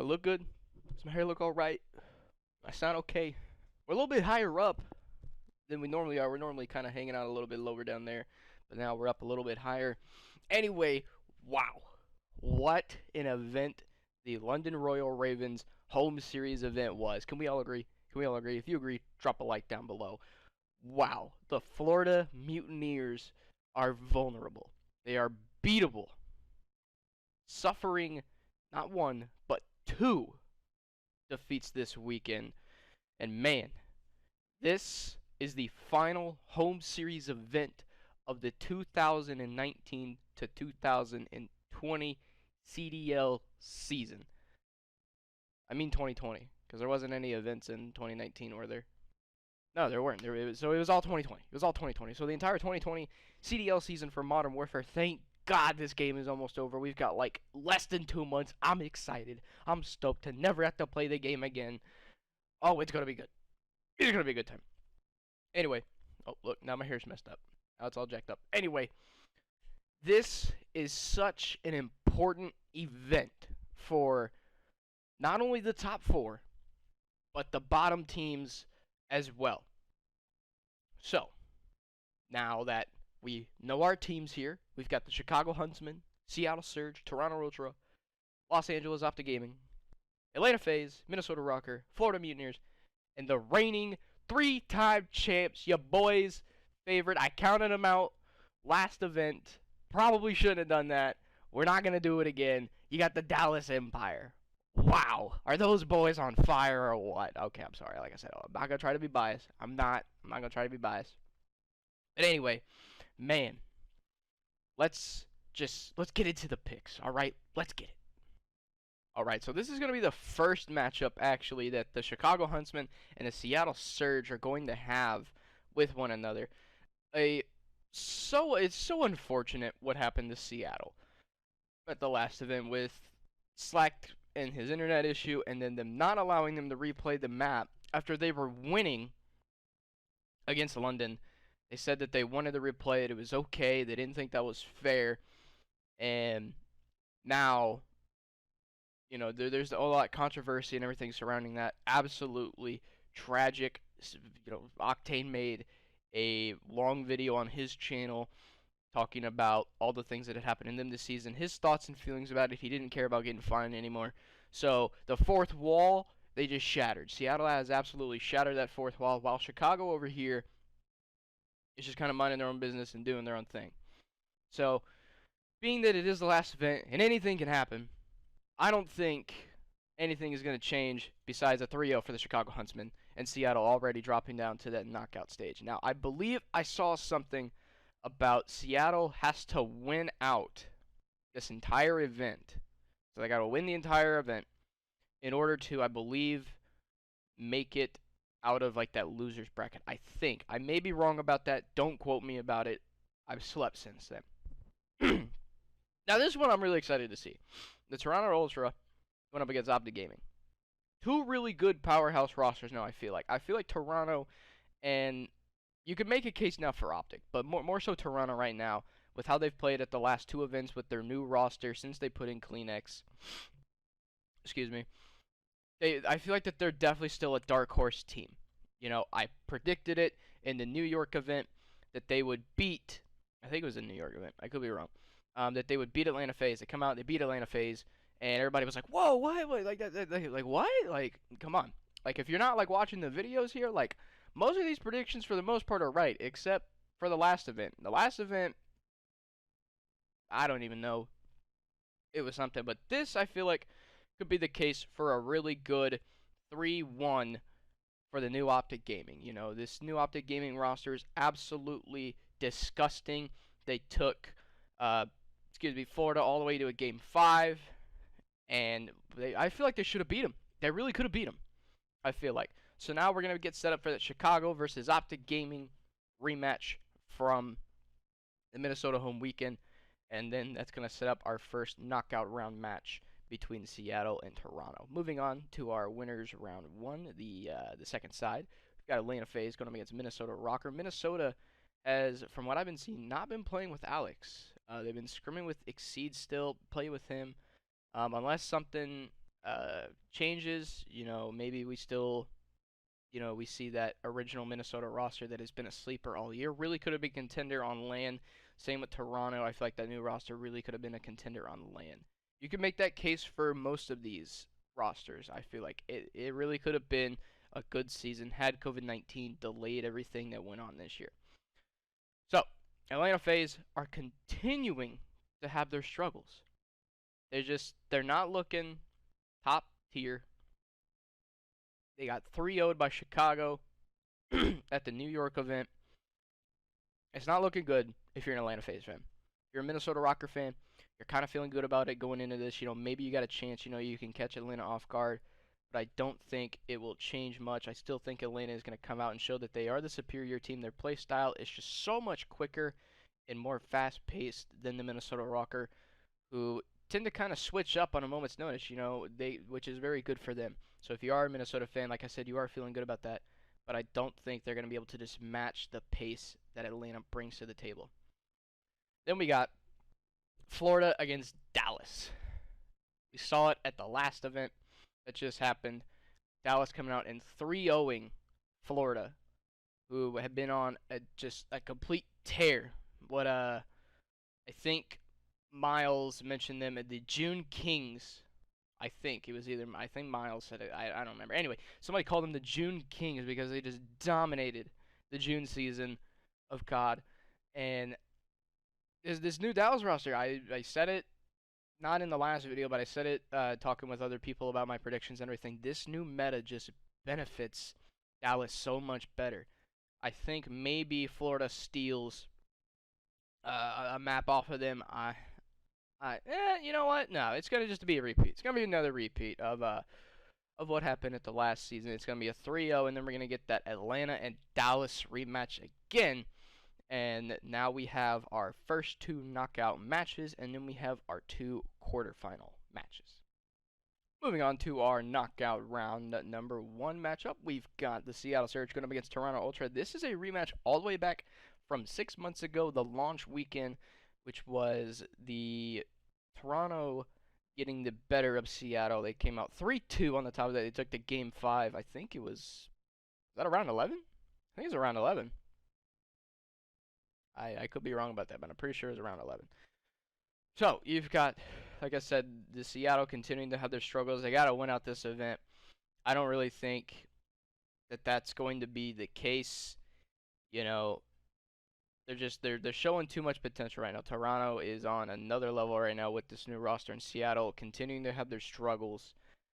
look good? Does my hair look alright? I sound okay? We're a little bit higher up than we normally are. We're normally kind of hanging out a little bit lower down there, but now we're up a little bit higher. Anyway, wow. What an event the London Royal Ravens home series event was. Can we all agree? Can we all agree? If you agree, drop a like down below. Wow. The Florida Mutineers are vulnerable. They are beatable. Suffering not one, but two defeats this weekend. And man, this is the final home series event of the 2019 to 2020 CDL season. I mean 2020, because there wasn't any events in 2019, were there? No, there weren't. So it was all 2020. It was all 2020. So the entire 2020 CDL season for Modern Warfare. Thank God this game is almost over. We've got like less than 2 months. I'm excited. I'm stoked to never have to play the game again. Oh, it's gonna be good. It's gonna be a good time. Anyway, oh look, now my hair's messed up. Now it's all jacked up. Anyway, this is such an important event for not only the top four, but the bottom teams as well. So, now that we know our teams here, we've got the Chicago Huntsmen, Seattle Surge, Toronto Ultra, Los Angeles Optic Gaming, Atlanta FaZe, Minnesota Rocker, Florida Mutineers, and the reigning three-time champs, your boys' favorite. I counted them out last event. Probably shouldn't have done that. We're not going to do it again. You got the Dallas Empire. Wow. Are those boys on fire or what? Okay, I'm sorry. Like I said, I'm not going to try to be biased. I'm not going to try to be biased. But anyway, man, let's get into the picks, all right? Let's get it. All right, so this is going to be the first matchup, actually, that the Chicago Huntsmen and the Seattle Surge are going to have with one another. It's so unfortunate what happened to Seattle at the last event with Slack and his internet issue, and then them not allowing them to replay the map after they were winning against London. They said that they wanted to replay it. It was okay. They didn't think that was fair. And now, you know, there's a lot of controversy and everything surrounding that. Absolutely tragic. You know, Octane made a long video on his channel talking about all the things that had happened in them this season, his thoughts and feelings about it. He didn't care about getting fined anymore. So the fourth wall, they just shattered. Seattle has absolutely shattered that fourth wall, while Chicago over here is just kind of minding their own business and doing their own thing. So, being that it is the last event and anything can happen, I don't think anything is going to change besides a 3-0 for the Chicago Huntsmen and Seattle already dropping down to that knockout stage. Now, I believe I saw something about Seattle has to win out this entire event. So they got to win the entire event in order to, I believe, make it out of like that losers bracket. I think. I may be wrong about that. Don't quote me about it. I've slept since then. Now this one I'm really excited to see. The Toronto Ultra went up against Optic Gaming. Two really good powerhouse rosters now, I feel like. I feel like Toronto, and you could make a case now for Optic, but more so Toronto right now with how they've played at the last two events with their new roster since they put in CleanX. Excuse me. I feel like that they're definitely still a dark horse team. You know, I predicted it in the New York event that they would beat, I think it was the New York event, I could be wrong, that they would beat Atlanta FaZe. They come out, they beat Atlanta FaZe, and everybody was like, whoa, what? Like, like, what? Like, come on. Like, if you're not, like, watching the videos here, like, most of these predictions, for the most part, are right, except for the last event. The last event, I don't even know. It was something. But this, I feel like, could be the case for a really good 3-1 for the new Optic Gaming. You know, this new Optic Gaming roster is absolutely disgusting. They took, Florida all the way to a Game 5, and I feel like they should have beat them. They really could have beat them, I feel like. So now we're going to get set up for the Chicago versus Optic Gaming rematch from the Minnesota home weekend, and then that's going to set up our first knockout round match between Seattle and Toronto. Moving on to our winners round one, the second side. We've got Atlanta FaZe going up against Minnesota Rocker. Minnesota has, from what I've been seeing, not been playing with Alex. They've been scrimming with Exceed still, play with him. Unless something changes. Maybe we still, we see that original Minnesota roster that has been a sleeper all year really could have been contender on land. Same with Toronto. I feel like that new roster really could have been a contender on land. You can make that case for most of these rosters. I feel like it really could have been a good season had COVID-19 delayed everything that went on this year. So, Atlanta FaZe are continuing to have their struggles. They're not looking top tier. They got 3-0'd by Chicago at the New York event. It's not looking good if you're an Atlanta FaZe fan. If you're a Minnesota Rocker fan, you're kind of feeling good about it going into this. Maybe you got a chance, you can catch Atlanta off guard. But I don't think it will change much. I still think Atlanta is going to come out and show that they are the superior team. Their play style is just so much quicker and more fast-paced than the Minnesota Rocker, who tend to kind of switch up on a moment's notice, which is very good for them. So if you are a Minnesota fan, like I said, you are feeling good about that. But I don't think they're going to be able to just match the pace that Atlanta brings to the table. Then we got Florida against Dallas. We saw it at the last event that just happened. Dallas coming out and 3-0ing Florida, who had been on just a complete tear. What I think Miles mentioned them at the June Kings. I think Miles said it. I don't remember. Anyway, somebody called them the June Kings because they just dominated the June season of COD. And this new Dallas roster, I said it not in the last video, but I said it talking with other people about my predictions and everything. This new meta just benefits Dallas so much better. I think maybe Florida steals a map off of them. You know what? No, it's gonna just be a repeat. It's gonna be another repeat of what happened at the last season. It's gonna be a 3-0, and then we're gonna get that Atlanta and Dallas rematch again. And now we have our first 2 knockout matches, and then we have our 2 quarterfinal matches. Moving on to our knockout round number 1 matchup, we've got the Seattle Surge going up against Toronto Ultra. This is a rematch all the way back from 6 months ago, the launch weekend, which was the Toronto getting the better of Seattle. They came out 3-2 on the top of that. They took the game 5. I think it was that around 11? I think it was around 11. I could be wrong about that, but I'm pretty sure it's around 11. So, you've got, like I said, the Seattle continuing to have their struggles. They got to win out this event. I don't really think that that's going to be the case. They're showing too much potential right now. Toronto is on another level right now with this new roster, in Seattle continuing to have their struggles.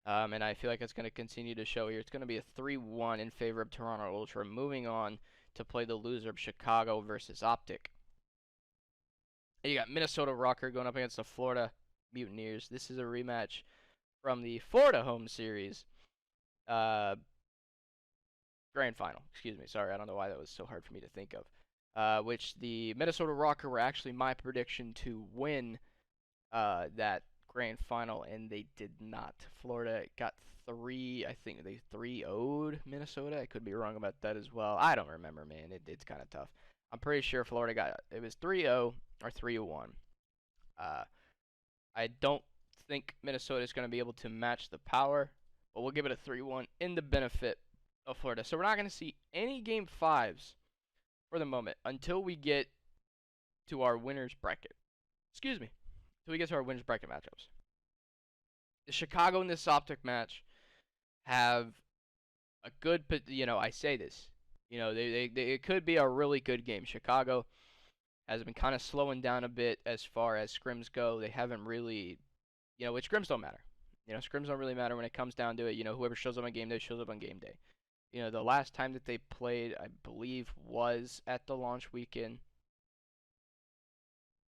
And I feel like it's going to continue to show here. It's going to be a 3-1 in favor of Toronto Ultra, moving on to play the loser of Chicago versus Optic. And you got Minnesota Rocker going up against the Florida Mutineers. This is a rematch from the Florida home series grand final. Excuse me. Sorry, I don't know why that was so hard for me to think of. Which the Minnesota Rocker were actually my prediction to win that grand final, and they did not. Florida got 3, I think they 3-0'd Minnesota. I could be wrong about that as well. I don't remember, man. It's kind of tough. I'm pretty sure Florida it was 3-0 or 3-1. I don't think Minnesota is going to be able to match the power, but we'll give it a 3-1 in the benefit of Florida. So we're not going to see any game 5s for the moment until we get to our winners bracket. Excuse me. Until we get to our winners bracket matchups. The Chicago and this Optic match have a good, I say this, it could be a really good game. Chicago has been kind of slowing down a bit as far as scrims go. They haven't really, which scrims don't matter. Scrims don't really matter when it comes down to it. Whoever shows up on game day shows up on game day. The last time that they played, I believe, was at the launch weekend.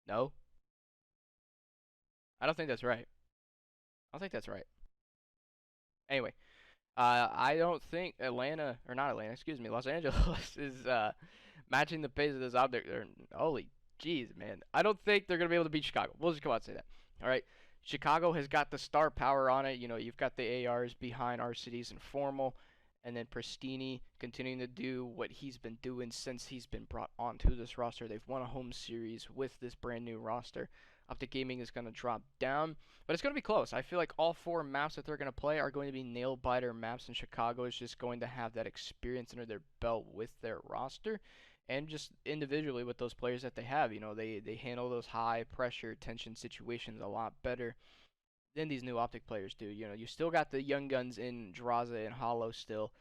No? I don't think that's right. Anyway, I don't think Los Angeles is matching the pace of this Optic. Holy jeez, man. I don't think they're going to be able to beat Chicago. We'll just come out and say that. All right? Chicago has got the star power on it. You've got the ARs behind RCDs and Formal, and then Pristini continuing to do what he's been doing since he's been brought onto this roster. They've won a home series with this brand new roster. Optic Gaming is going to drop down, but it's going to be close. I feel like all 4 maps that they're going to play are going to be nail-biter maps, and Chicago is just going to have that experience under their belt with their roster, and just individually with those players that they have. You know, they handle those high-pressure, tension situations a lot better than these new Optic players do. You know, you still got the young guns in Drazah and Hollow still,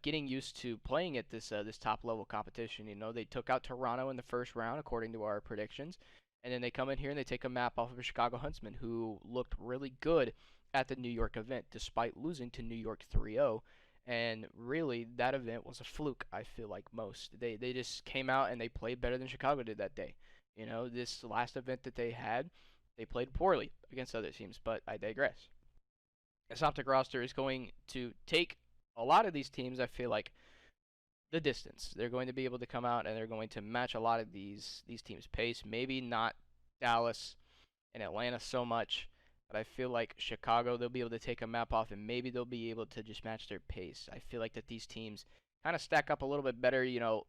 getting used to playing at this top level competition. You know, they took out Toronto in the first round according to our predictions, and then they come in here and they take a map off of Chicago Huntsmen, who looked really good at the New York event despite losing to New York 3-0. And really, that event was a fluke. I feel like most they just came out and they played better than Chicago did that day. You know, this last event that they had, they played poorly against other teams, but I digress. This Optic roster is going to take a lot of these teams, I feel like, the distance. They're going to be able to come out and they're going to match a lot of these teams' pace. Maybe not Dallas and Atlanta so much, but I feel like Chicago, they'll be able to take a map off and maybe they'll be able to just match their pace. I feel like that these teams kind of stack up a little bit better. You know,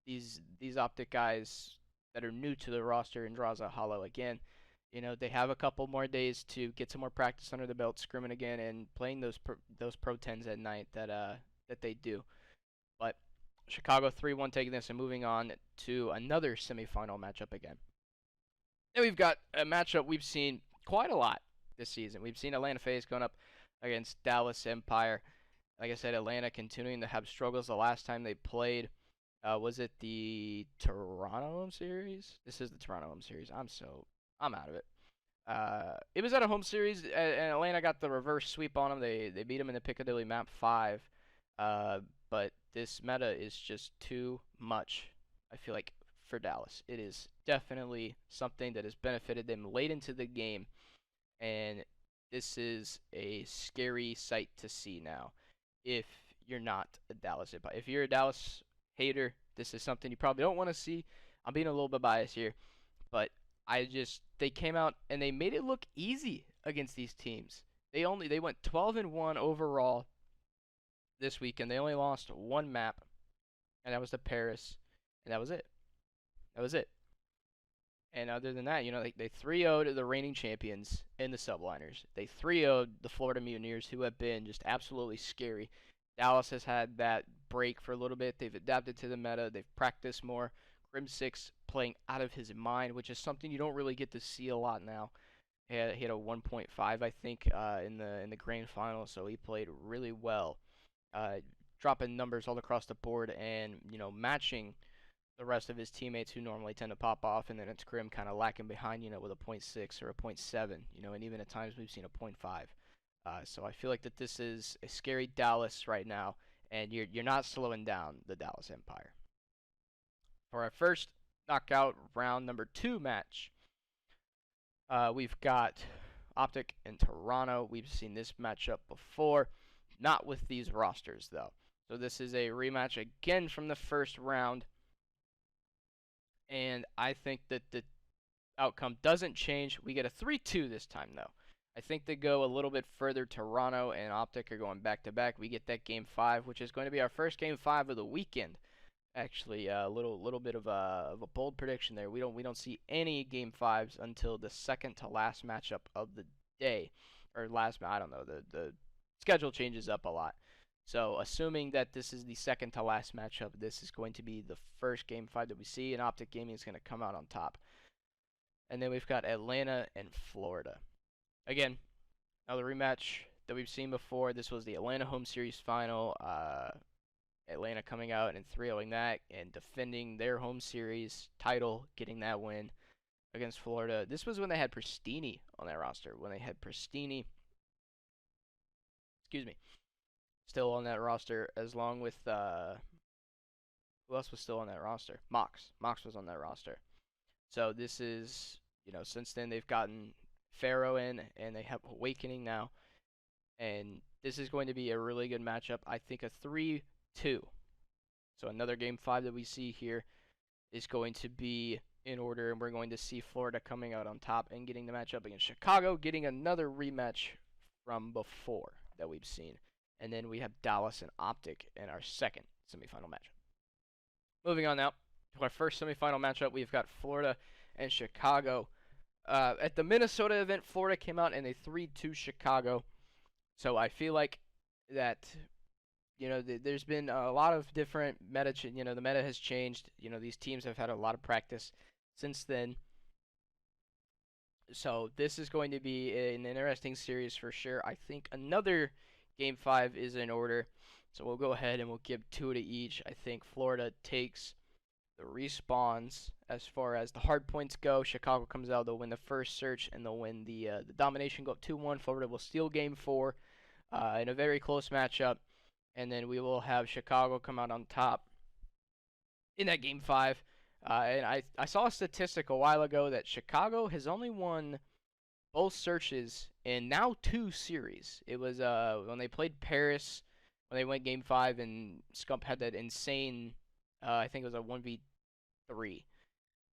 these Optic guys that are new to the roster and Drazah Hollow again. You know, they have a couple more days to get some more practice under the belt, scrimming again, and playing those Pro 10s at night that they do. But Chicago 3-1 taking this and moving on to another semifinal matchup again. And we've got a matchup we've seen quite a lot this season. We've seen Atlanta FaZe going up against Dallas Empire. Like I said, Atlanta continuing to have struggles. The last time they played, was it the Toronto home series? This is the Toronto home series. I'm out of it. It was at a home series, and Atlanta got the reverse sweep on them. They beat them in the Piccadilly map 5. But this meta is just too much, I feel like, for Dallas. It is definitely something that has benefited them late into the game, and this is a scary sight to see now if you're not a Dallas Empire. If you're a Dallas hater, this is something you probably don't want to see. I'm being a little bit biased here, but they came out and they made it look easy against these teams. They went 12-1 overall this weekend. They only lost 1 map, and that was to Paris, and that was it. That was it. And other than that, you know, they 3-0'd the reigning champions in the Subliners. They 3-0'd the Florida Mutineers, who have been just absolutely scary. Dallas has had that break for a little bit. They've adapted to the meta. They've practiced more. Crim6 playing out of his mind, which is something you don't really get to see a lot now. He had a 1.5, I think, in the grand final, so he played really well, dropping numbers all across the board, and you know, matching the rest of his teammates who normally tend to pop off, and then it's Crim kind of lacking behind, you know, with a 0.6 or a 0.7, you know, and even at times we've seen a 0.5. So I feel like that this is a scary Dallas right now, and you're not slowing down the Dallas Empire. For our first knockout round number 2 match, we've got Optic and Toronto. We've seen this matchup before, not with these rosters though. So this is a rematch again from the first round, and I think that the outcome doesn't change. We get a 3-2 this time though. I think they go a little bit further. Toronto and Optic are going back to back. We get that game 5, which is going to be our first game 5 of the weekend. Actually, a little bit of a bold prediction there. We don't see any game 5s until the second to last matchup of the day, or last. I don't know. The schedule changes up a lot. So assuming that this is the second to last matchup, this is going to be the first game 5 that we see, and Optic Gaming is going to come out on top. And then we've got Atlanta and Florida. Again, another rematch that we've seen before. This was the Atlanta home series final. Atlanta coming out and 3-0ing that and defending their home series title, getting that win against Florida. This was when they had Pristini on that roster. When they had Pristini, still on that roster, as long with who else was still on that roster? Mox. Mox was on that roster. So this is, you know, since then they've gotten Pharaoh in, and they have Awakening now, and this is going to be a really good matchup. I think a 3-2. So another game 5 that we see here is going to be in order, and we're going to see Florida coming out on top and getting the matchup against Chicago, getting another rematch from before that we've seen. And then we have Dallas and Optic in our second semifinal matchup. Moving on now to our first semifinal matchup, we've got Florida and Chicago. at the Minnesota event, Florida came out in a 3-2 Chicago. So I feel like that, there's been a lot of different meta. The meta has changed. These teams have had a lot of practice since then. So this is going to be an interesting series for sure. I think another Game 5 is in order. So we'll go ahead and we'll give 2 to each. I think Florida takes the respawns as far as the hard points go. Chicago comes out, they'll win the first search, and they'll win the domination, go up 2-1. Florida will steal Game 4 in a very close matchup. And then we will have Chicago come out on top in that Game 5. And I saw a statistic a while ago that Chicago has only won both searches in now 2 series. It was when they played Paris, when they went Game 5, and Scump had that insane, I think it was a 1v3.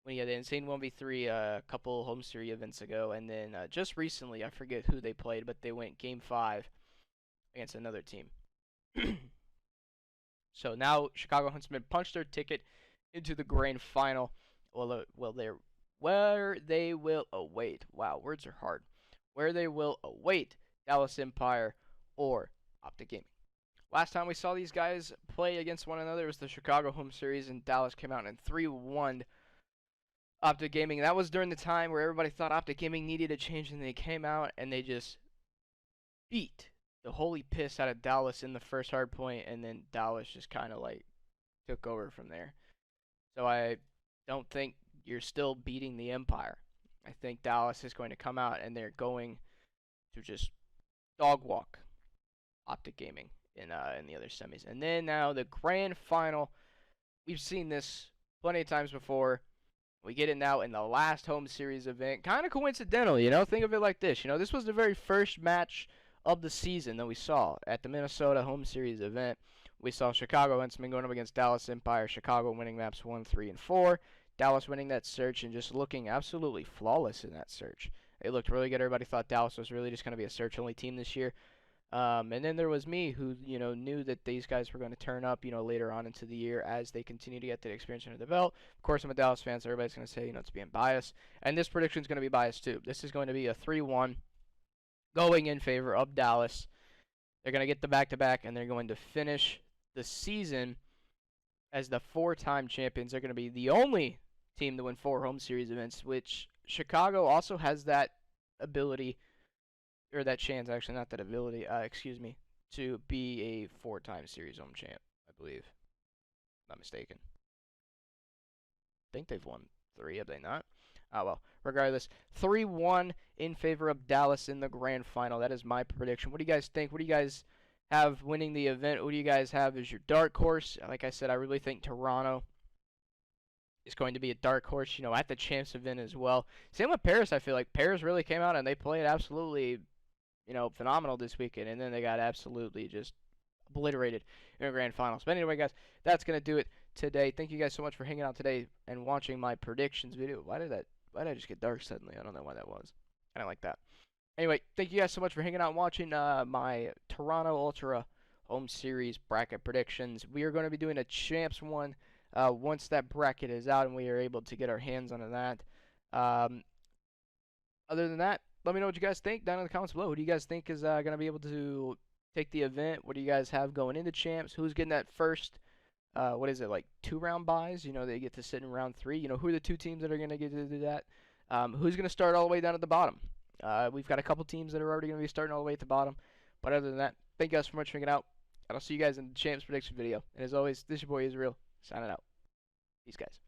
When he had the insane 1v3 a couple home series events ago. And then just recently, I forget who they played, but they went Game 5 against another team. So now Chicago Huntsmen punched their ticket into the grand final. Where they will await. Wow, words are hard. Where they will await Dallas Empire or Optic Gaming. Last time we saw these guys play against one another was the Chicago home series, and Dallas came out and 3-1 Optic Gaming. That was during the time where everybody thought Optic Gaming needed a change, and they came out and they just beat the holy piss out of Dallas in the first hard point, and then Dallas just kind of like took over from there. So I don't think you're still beating the Empire. I think Dallas is going to come out and they're going to just dog walk Optic Gaming in the other semis. And then now the grand final. We've seen this plenty of times before. We get it now in the last home series event. Kind of coincidental, Think of it like this. This was the very first match of the season that we saw at the Minnesota home series event. We saw Chicago Huntsmen going up against Dallas Empire. Chicago winning maps 1, 3, and 4. Dallas winning that search and just looking absolutely flawless in that search. It looked really good. Everybody thought Dallas was really just going to be a search-only team this year. And then there was me who, knew that these guys were going to turn up, later on into the year as they continue to get the experience under the belt. Of course, I'm a Dallas fan, so everybody's going to say, it's being biased. And this prediction is going to be biased too. This is going to be a 3-1 going in favor of Dallas. They're going to get the back-to-back, and they're going to finish the season as the 4-time champions. They're going to be the only team to win 4 home series events, which Chicago also has that ability, or that chance, actually, not that ability, to be a 4-time series home champ, I believe. Not mistaken. I think they've won 3, have they not? Oh, well, regardless, 3-1 in favor of Dallas in the grand final. That is my prediction. What do you guys think? What do you guys have winning the event? Who do you guys have as your dark horse? Like I said, I really think Toronto is going to be a dark horse, at the champs event as well. Same with Paris, I feel like. Paris really came out and they played absolutely, phenomenal this weekend, and then they got absolutely just obliterated in the grand finals. But anyway, guys, that's going to do it today. Thank you guys so much for hanging out today and watching my predictions video. Why did I just get dark suddenly? I don't know why that was. I don't like that. Anyway, thank you guys so much for hanging out and watching my Toronto Ultra home series bracket predictions. We are going to be doing a champs one once that bracket is out and we are able to get our hands on that. Other than that, let me know what you guys think down in the comments below. Who do you guys think is going to be able to take the event? What do you guys have going into champs? Who's getting that first, 2-round buys? They get to sit in round 3. Who are the 2 teams that are going to get to do that? Who's going to start all the way down at the bottom? We've got a couple teams that are already going to be starting all the way at the bottom. But other than that, thank you guys so much for hanging out. And I'll see you guys in the champs prediction video. And as always, this is your boy Israel, signing out. Peace, guys.